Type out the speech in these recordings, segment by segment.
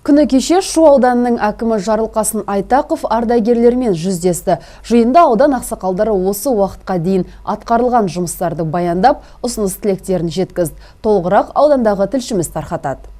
Күні кеше Шу ауданының әкімі Жарылқасын Айтақов ардагерлермен жүздесті. Жиында аудан ақсақалдары осы уақытқа дейін атқарылған жұмыстарды баяндап, ұсыныс тілектерін жеткізді. Толығырақ аудандағы тілшіміз тарқатады.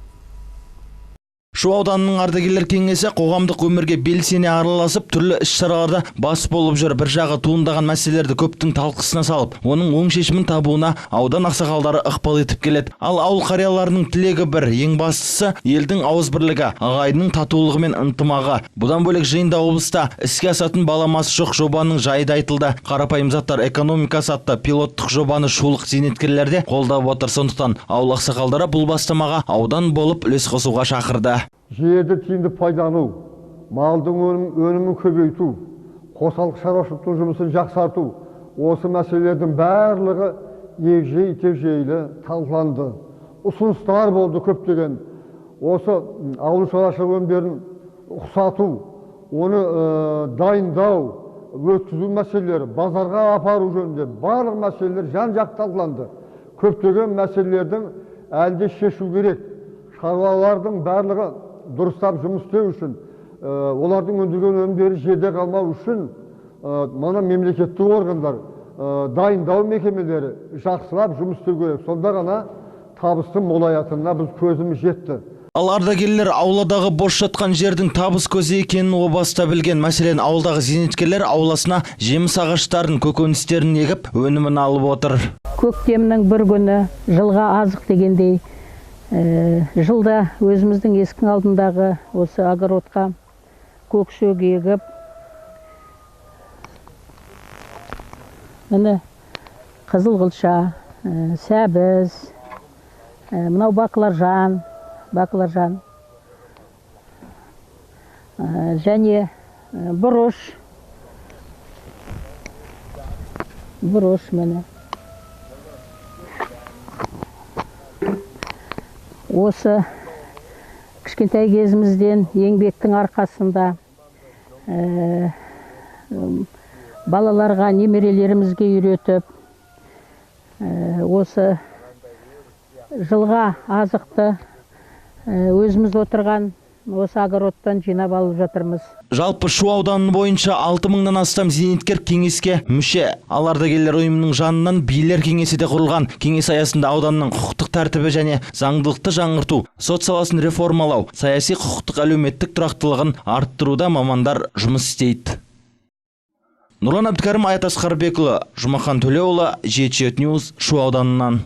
Шу ауданының ардагерлер кеңесі қоғамдық өмірге белсене араласып, түрлі іс-шараларда бас болып жүр. Бір жағы туындаған мәселелерді көптің талқысына салып, оның оң шешімін табуына аудан ақсақалдары ықпал етіп келеді. Ал ауыл қарияларының тілегі бір, ең бастысы елдің ауызбірлігі, ағайынның татулығы мен ынтымағы. Бұдан бөлек жиында облыста іске асатын баламасы жоқ жобаның жайы да айтылды. Қарапайым заттар экономикасы атты пилоттық жобаны шулық зейнеткерлерде қолдап отыр. Сондықтан ауыл ақсақалдары бұл бастамаға аудан болып үлес қосуға шақырды. Жерді тиімді пайдалану, малдың өнімін көбейту, қосалқы шаруашылықтың жұмысын жақсарту, осы мәселелердің барлығы егжей-тегжейлі талқыланды. Ұсыныстар болды көптеген. Осы ауыл шаруашылығы өнімдерін ұқсату, оны дайындау, өткізу мәселелері, базарға апару жөнінде барлық мәселелер жан-жақты талқыланды. Көптеген мәселелердің әлде шешу керек. Шаруалардың барлығы дұрыстап жұмыс істеу үшін, олардың өндірген өнімдері жерде қалмау үшін, мына мемлекеттік органдар, дайындау мекемелері жақсылап жұмыс істеу керек. Сонда ғана табыстың молаятынына біз көзіміз жетті. Ал ардагерлер ауладағы бос жатқан жердің табыс көзі екенін о баста білген. Мәселен, ауылдағы зейнеткерлер ауласына жеміс ағаштарын, көкөністерін егіп, өнімін алып отыр. Көктемнің бір күні жылға азық дегендей, жылда өзіміздің есіктің алдындағы осы огородқа көкшөк егіп, міне қызылғылша, сәбіз, мынау баклажан, және бұрыш міне. Осы кішкентай кезімізден еңбектің арқасында балаларға, немерелерімізге үйретіп, осы жылға азықты өзіміз отырған осы огородтан жинап алып жатырмыз. Жалпы Шу ауданының бойынша 6000-нан астам зейнеткер кеңеске мүше. Ал ардагерлер ұйымының жанынан билер кеңесі де құрылған. Кеңес аясында ауданның құқықтық тәртібі және заңдылықты жаңғырту, сот саласын реформалау, саяси құқықтық әлеуметтік тұрақтылығын арттыруда мамандар жұмыс істейді. Нұрлан Әбдікәрім, Аят Асқарбекұлы, Жұмахан Төлеуұлы, Жеті Ньюс, Шу ауданынан.